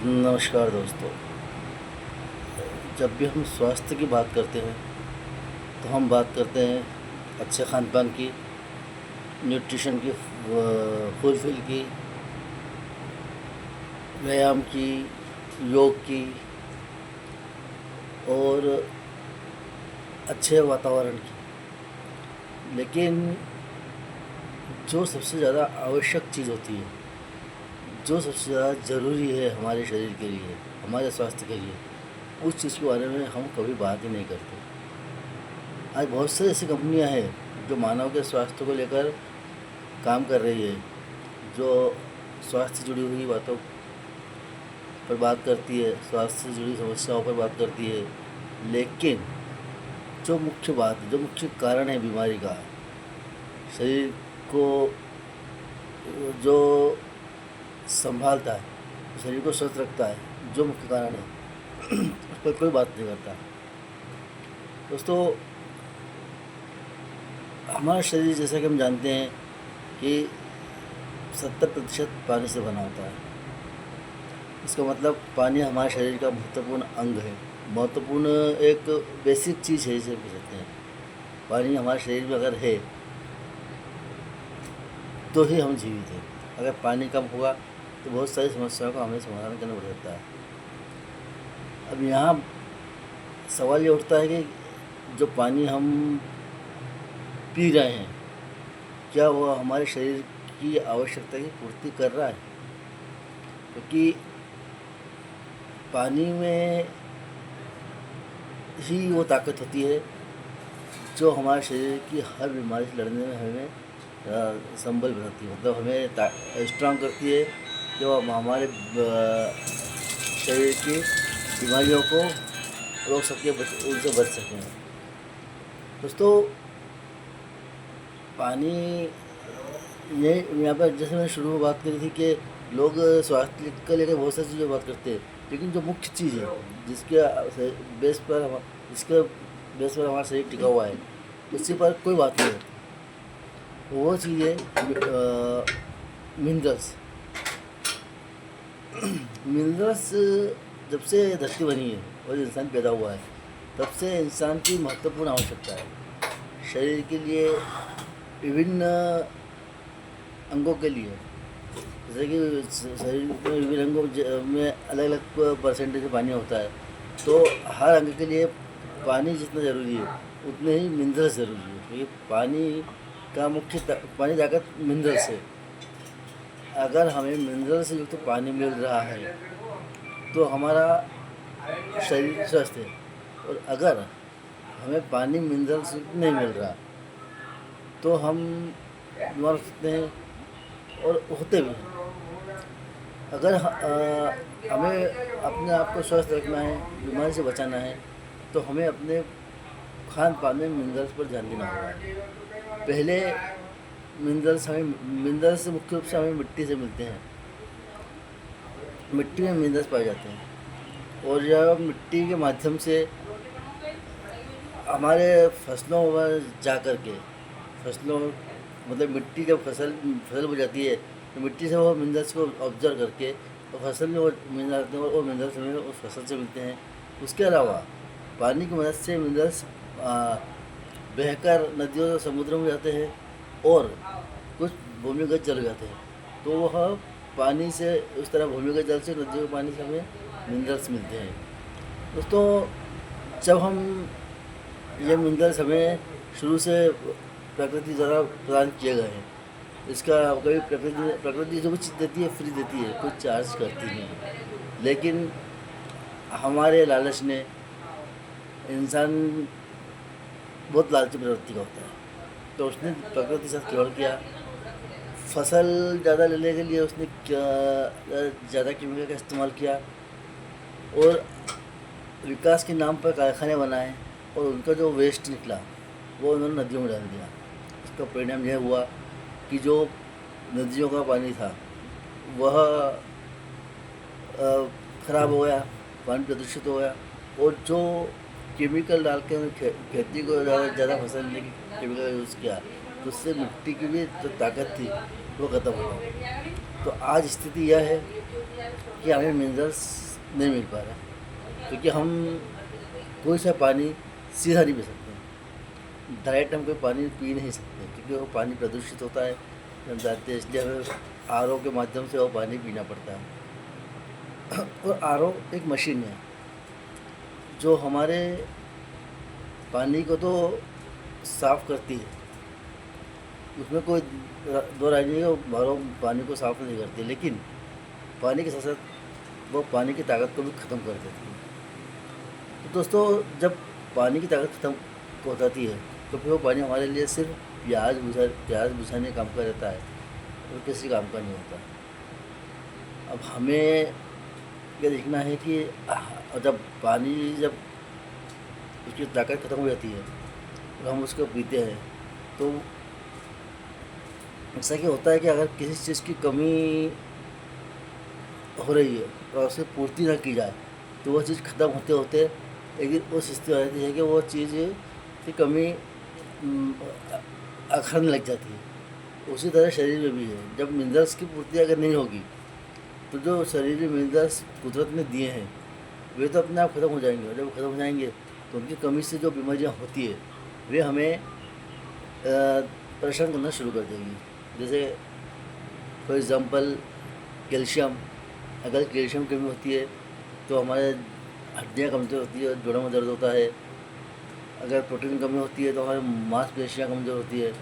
नमस्कार दोस्तों। जब भी हम स्वास्थ्य की बात करते हैं तो हम बात करते हैं अच्छे खान पान की, न्यूट्रिशन की, फुलफिल की, व्यायाम की, योग की और अच्छे वातावरण की। लेकिन जो सबसे ज़्यादा आवश्यक चीज़ होती है, जो सबसे ज़्यादा ज़रूरी है हमारे शरीर के लिए, हमारे स्वास्थ्य के लिए, उस चीज़ के बारे में हम कभी बात ही नहीं करते। आज बहुत सारी ऐसी कंपनियां हैं जो मानव के स्वास्थ्य को लेकर काम कर रही है, जो स्वास्थ्य से जुड़ी हुई बातों पर बात करती है, स्वास्थ्य से जुड़ी समस्याओं पर बात करती है। लेकिन जो मुख्य बात, जो मुख्य कारण है बीमारी का, शरीर को जो संभालता है, शरीर को स्वस्थ रखता है, जो मुख्य कारण है उस पर कोई बात नहीं करता। दोस्तों, हमारा शरीर, जैसा कि हम जानते हैं कि 70% पानी से बना होता है। इसका मतलब पानी हमारे शरीर का महत्वपूर्ण अंग है, महत्वपूर्ण एक बेसिक चीज़ है, इसे कह सकते हैं। पानी हमारे शरीर में अगर है तो ही हम जीवित हैं। अगर पानी कम होगा तो बहुत सारी समस्याओं का हमें समाधान करना पड़ सकता है। अब यहाँ सवाल ये उठता है कि जो पानी हम पी रहे हैं, क्या वह हमारे शरीर की आवश्यकता की पूर्ति कर रहा है? क्योंकि पानी में ही वो ताकत होती है जो हमारे शरीर की हर बीमारी से लड़ने में हमें संबल बनाती है, मतलब हमें स्ट्रांग करती है, जो हमारे शरीर की बीमारियों को रोक सके, उनसे बच सकें। दोस्तों, पानी, ये यहाँ पर जैसे मैंने शुरू में बात करी थी कि लोग स्वास्थ्य को लेकर बहुत सारी चीज़ें बात करते हैं, लेकिन जो मुख्य चीज़ है जिसके बेस पर हमारा शरीर टिका हुआ है, उसी पर कोई बात नहीं होती। वो चीज़ है मिनरल्स। मिनरल्स जब से धरती बनी है और इंसान पैदा हुआ है, तब से इंसान की महत्वपूर्ण आवश्यकता है शरीर के लिए, विभिन्न अंगों के लिए। जैसे कि शरीर में विभिन्न अंगों में अलग अलग परसेंटेज पानी होता है, तो हर अंग के लिए पानी जितना ज़रूरी है उतने ही मिनरल्स ज़रूरी है, क्योंकि पानी का पानी ताकत मिनरल्स है। अगर हमें मिनरल से युक्त पानी मिल रहा है तो हमारा शरीर स्वस्थ है, और अगर हमें पानी मिनरल से नहीं मिल रहा तो हम बीमार हो सकते हैं, और होते भी हैं। अगर हमें अपने आप को स्वस्थ रखना है, बीमारी से बचाना है, तो हमें अपने खान पान में मिनरल्स पर ध्यान देना होगा। पहले मिनरल्स मुख्य रूप से हमें मिट्टी से मिलते हैं। मिट्टी में मिनरल्स पाए जाते हैं, और यह मिट्टी के माध्यम से हमारे फसलों में जा कर के, फसलों मतलब मिट्टी जब फसल हो जाती है तो मिट्टी से वो मिनरल्स को ऑब्जर्व करके तो फसल में वो मिनरल आते हैं, और वो मिनरल्स हमें उस फसल से मिलते हैं। उसके अलावा पानी की मदद से मिनरल्स बहकर नदियों और समुद्रों में जाते हैं, और कुछ भूमिगत जल जाते हैं, तो वह पानी से, उस तरह भूमिगत जल से, नदियों के पानी से हमें मिनरल्स मिलते हैं। दोस्तों, जब हम ये मिनरल्स हमें शुरू से प्रकृति द्वारा प्रदान किए गए हैं, इसका कभी प्रकृति जो भी चीज़ देती है फ्री देती है, कुछ चार्ज करती नहीं है। लेकिन हमारे लालच ने, इंसान बहुत लालची प्रवृत्ति का होता है, तो उसने प्रकृति के साथ खिलवाड़ किया। फसल ज़्यादा लेने के लिए उसने ज़्यादा केमिकल का इस्तेमाल किया, और विकास के नाम पर कारखाने बनाए, और उनका जो वेस्ट निकला वो उन्होंने नदियों में डाल दिया। इसका परिणाम यह हुआ कि जो नदियों का पानी था वह ख़राब हो गया, पानी प्रदूषित हो गया, और जो केमिकल डाल के खेती को ज़्यादा फसल लेने की केमिकल यूज़ किया, तो उससे मिट्टी की भी जो ताकत थी वो ख़त्म हो गई। तो आज स्थिति यह है कि हमें मिनरल्स नहीं मिल पा रहा, क्योंकि हम कोई सा पानी सीधा नहीं पी सकते, डायरेक्ट हम कोई पानी पी नहीं सकते, क्योंकि वो पानी प्रदूषित होता है, हम जानते हैं, इसलिए हमें आर के माध्यम से वो पानी पीना पड़ता है। और आर एक मशीन है जो हमारे पानी को तो साफ़ करती है, उसमें कोई दो राय नहीं है, वो आर पानी को साफ़ नहीं करती, लेकिन पानी के साथ साथ वो पानी की ताकत को भी ख़त्म कर देती है। तो दोस्तों, जब पानी की ताकत ख़त्म हो जाती है तो फिर वो पानी हमारे लिए सिर्फ प्याज बुझाने का काम का रहता है और किसी काम का नहीं होता। अब हमें ये देखना है कि जब उसकी ताकत ख़त्म हो जाती है तो हम उसको पीते हैं, तो ऐसा क्या होता है कि अगर किसी चीज़ की कमी हो रही है और उसे पूर्ति ना की जाए तो वह चीज़ ख़त्म होते होते एक वो स्थिति हो जाती है कि वो चीज़ की कमी अखरने लग जाती है। उसी तरह शरीर में भी है, जब मिनरल्स की पूर्ति अगर नहीं होगी तो जो शरीर में मिनरल्स कुदरत ने दिए हैं वे तो अपने आप ख़त्म हो जाएंगे, और जब ख़त्म हो जाएंगे तो उनकी कमी से जो बीमारियाँ होती है वे हमें परेशान करना शुरू कर देंगी। जैसे फॉर एग्ज़ाम्पल कैल्शियम, अगर कैल्शियम की कमी होती है तो हमारे हड्डियाँ कमज़ोर होती है, जोड़ों में दर्द होता है। अगर प्रोटीन की कमी होती है तो हमारी मांसपेशियाँ कमज़ोर होती है।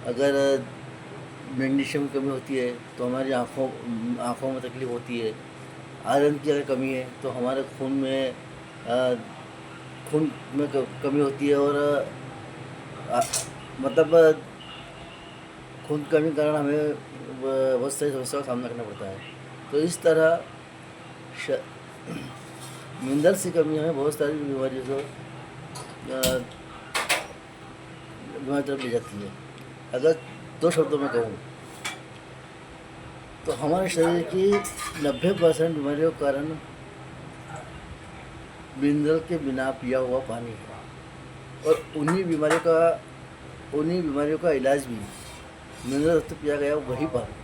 अगर मैग्नीशियम की कमी होती है तो हमारी आँखों में तकलीफ़ होती है। आयरन की अगर कमी है तो हमारे खून में कमी होती है, और मतलब खून की कमी के कारण हमें बहुत सारी समस्याओं का सामना करना पड़ता है। तो इस तरह मिनरल्स की कमी हमें बहुत सारी बीमारियों तरफ ले जाती है। अगर 2 शब्दों में कहूँ तो हमारे शरीर की 90% बीमारियों का कारण मिनरल के बिना पिया हुआ पानी है, और उन्हीं बीमारियों का इलाज भी मिनरल से पिया गया वही पानी है।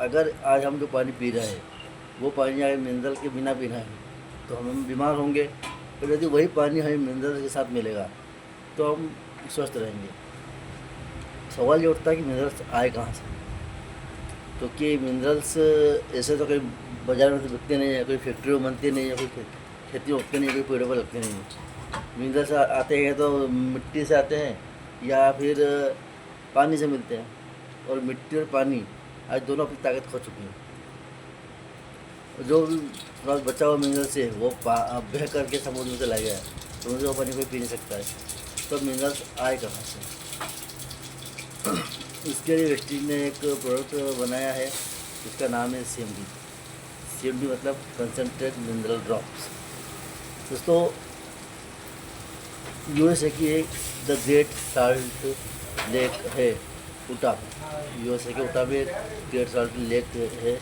अगर आज हम जो पानी पी रहे हैं वो पानी अगर मिनरल के बिना पीना है तो हम बीमार होंगे, और यदि वही पानी हमें मिनरल के साथ मिलेगा तो हम स्वस्थ रहेंगे। सवाल ये उठता है कि मिनरल्स आए कहाँ से, क्योंकि मिनरल्स ऐसे तो कहीं बाज़ार में तो बिकते नहीं है, कोई फैक्ट्री में बनते नहीं है, कोई खेती में उगते नहीं है, कोई पेड़ों पर लगते नहीं है। मिनरल्स आते हैं तो मिट्टी से आते हैं या फिर पानी से मिलते हैं, और मिट्टी और पानी आज दोनों अपनी ताकत खो चुकी हैं। जो भी थोड़ा बचा हुआ मिनरल्स है वो बह करके समुद्र में चला गया है, समुद्र का पानी कोई पी नहीं सकता है। तो मिनरल्स आए कहाँ से? इसके लिए वेस्टीज ने एक प्रोडक्ट बनाया है, इसका नाम है CMD मतलब कंसनट्रेट मिनरल ड्रॉप्स। दोस्तों, USA की एक द ग्रेट साल्ट लेक है उटा, USA के उटा में एक ग्रेट साल्ट लेक है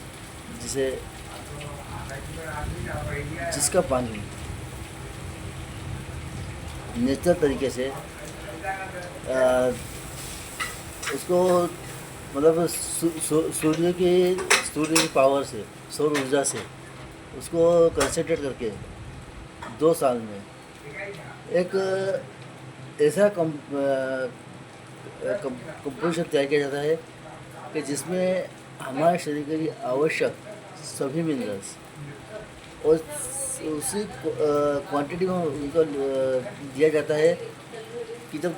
जिसका पानी नेचुरल तरीके से उसको मतलब सूर्य की पावर से, सौर ऊर्जा से उसको कंसंट्रेट करके 2 साल में एक ऐसा कंपोजिशन तैयार किया जाता है कि जिसमें हमारे शरीर के लिए आवश्यक सभी मिनरल्स और उसी क्वांटिटी में उनको दिया जाता है कि जब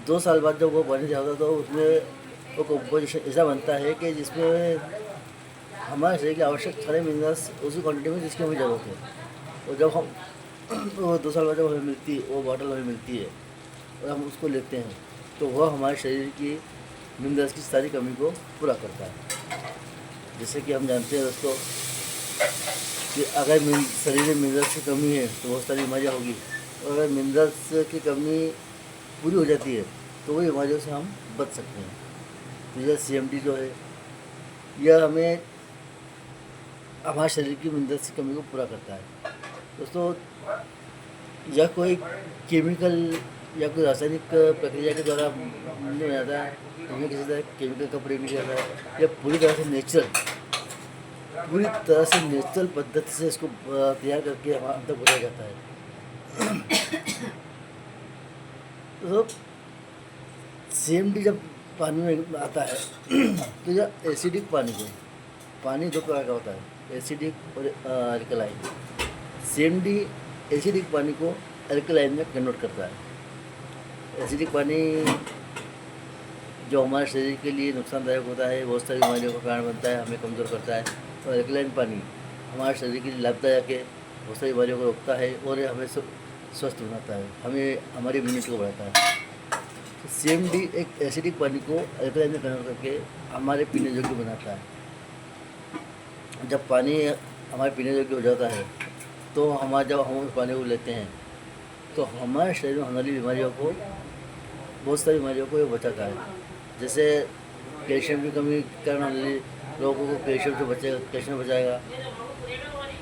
2 साल बाद जब वो पानी जाता है तो उसमें वो कंपोजिशन ऐसा बनता है कि जिसमें हमारे शरीर के आवश्यक सारे मिनरल्स उसी क्वांटिटी में जिसकी हमें ज़रूरत है। और जब हम वो 2 साल बाद जब हमें मिलती है वो बॉटल हमें मिलती है और हम उसको लेते हैं तो वह हमारे शरीर की मिनरल्स की सारी कमी को पूरा करता है। जैसे कि हम जानते हैं दोस्तों कि अगर शरीर में मिनरल्स की कमी है तो बहुत सारी बीमारियाँ होगी, और अगर मिनरल्स की कमी पूरी हो जाती है तो वही बीमारियों से हम बच सकते हैं। तो यह CMD जो है यह हमें हमारे शरीर की मिनरल्स की कमी को पूरा करता है। दोस्तों, यह कोई केमिकल या कोई रासायनिक प्रक्रिया के द्वारा नहीं आता है, इसमें किसी तरह केमिकल का प्रयोग नहीं किया जाता है। यह पूरी तरह से नेचुरल पूरी तरह से नेचुरल पद्धति से इसको तैयार करके हमारे अंदर पहुँचाया जाता है। तो CMD जब पानी में आता है तो यह एसिडिक पानी दो प्रकार का होता है, एसिडिक और अल्कलाइन। CMD एसिडिक पानी को अल्कलाइन में कन्वर्ट करता है। एसिडिक पानी जो हमारे शरीर के लिए नुकसानदायक होता है, बहुत सारी बीमारियों का कारण बनता है, हमें कमज़ोर करता है। और अल्कलाइन पानी हमारे शरीर के लिए लाभदायक है, बहुत सारी बीमारियों को रोकता है और हमें स्वस्थ बनाता है, हमें हमारी इम्यूनिटी को बढ़ाता है। तो CMD एक एसिडिक पानी को अल्कलाइन में कन्वर्ट करके हमारे पीने योग्य बनाता है। जब पानी हमारे पीने योग्य हो जाता है तो जब हम उस पानी को लेते हैं तो हमारे शरीर में होने वाली बीमारियों को, बहुत सारी बीमारियों को ये बचाता है। जैसे कैल्शियम की कमी के कारण होने वाली लोगों को कैल्शियम बचाएगा।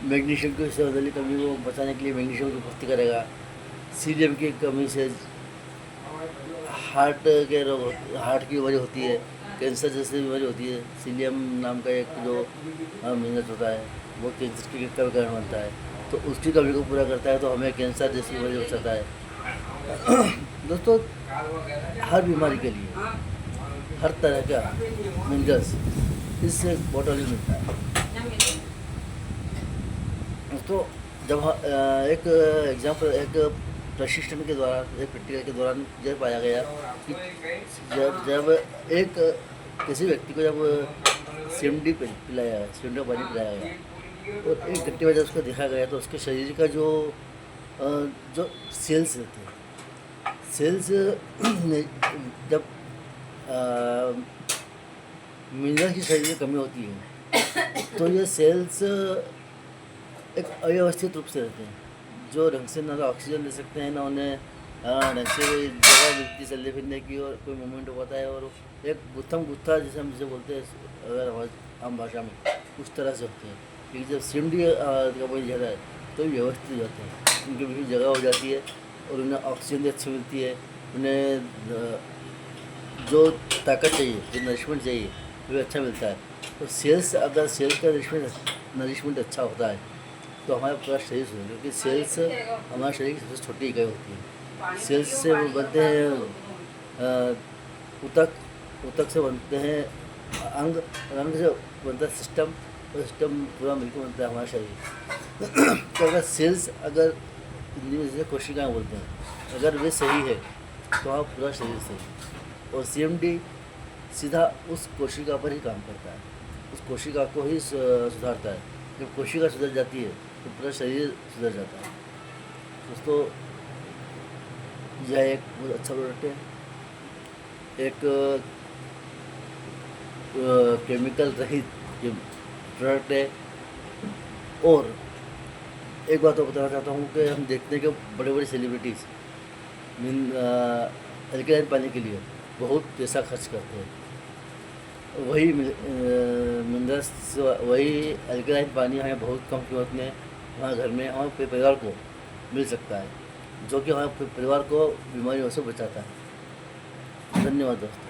मैग्नीशियम की होने वाली कमी को बचाने के लिए मैग्नीशियम की पूर्ति करेगा। सीलियम की कमी से हार्ट की बीमारी होती है, कैंसर जैसी बीमारी होती है। सीलियम नाम का एक जो मिनरल होता है वो कैंसर की कारण बनता है, तो उसकी कमी को पूरा करता है, तो हमें कैंसर जैसी बीमारी बचाता है। दोस्तों, हर बीमारी के लिए हर तरह का मिनरल्स इस बॉटल में मिलता है। तो जब एक प्रशिक्षण के द्वारा, एक प्रैक्टिकल के दौरान यह पाया गया कि जब एक किसी व्यक्ति को जब CMD पिलाया, CMD पानी पिलाया गया और 1 घंटे बाद जब उसको देखा गया तो उसके शरीर का जो सेल्स रहते हैं, सेल्स जब मिनरल की शरीर में कमी होती है तो ये सेल्स एक अव्यवस्थित रूप से रहते हैं, जो ढंग से ना तो ऑक्सीजन ले सकते हैं, ना उन्हें ढंग से जगह मिलती चलने फिरने की और कोई मूवमेंट हो पाता है, और एक गुत्था जैसे हम जिसे बोलते हैं अगर हमारी आम भाषा में, उस तरह से होते हैं। क्योंकि जब CMD का पानी ज़्यादा है तो व्यवस्थित हो जाते हैं, उनकी भी जगह हो जाती है और उन्हें ऑक्सीजन भी अच्छी मिलती है, उन्हें जो ताकत चाहिए, जो नरिशमेंट चाहिए वो अच्छा मिलता है। तो अगर सेल्स का नरिशमेंट अच्छा होता है तो हमारा पूरा शरीर सुधर, क्योंकि सेल्स हमारे शरीर की सबसे छोटी इकाई होती है। सेल्स से वो बनते हैं ऊतक से बनते हैं अंग से बनता है सिस्टम, और सिस्टम पूरा मिलकर बनता है हमारा शरीर। तो अगर सेल्स, अगर हिंदी में जैसे कोशिकाएँ बोलते हैं, अगर वे सही है तो हमारा पूरा शरीर सही। और CMD सीधा उस कोशिका पर ही काम करता है, उस कोशिका को ही सुधारता है। जब कोशिका सुधर जाती है तो पूरा शरीर सुधर जाता है। दोस्तों, यह एक बहुत अच्छा प्रोडक्ट है, एक केमिकल रहित प्रोडक्ट है। और एक बात और बताना चाहता हूँ कि हम देखते हैं कि बड़े बड़े सेलिब्रिटीज़ अल्कलाइन पानी के लिए बहुत पैसा खर्च करते हैं, वही मिनरल्स, वही अल्कलाइन पानी हमें बहुत कम कीमत में हमारे घर में, हमारे परिवार को मिल सकता है, जो कि हमारे परिवार को बीमारियों से बचाता है। धन्यवाद दोस्तों।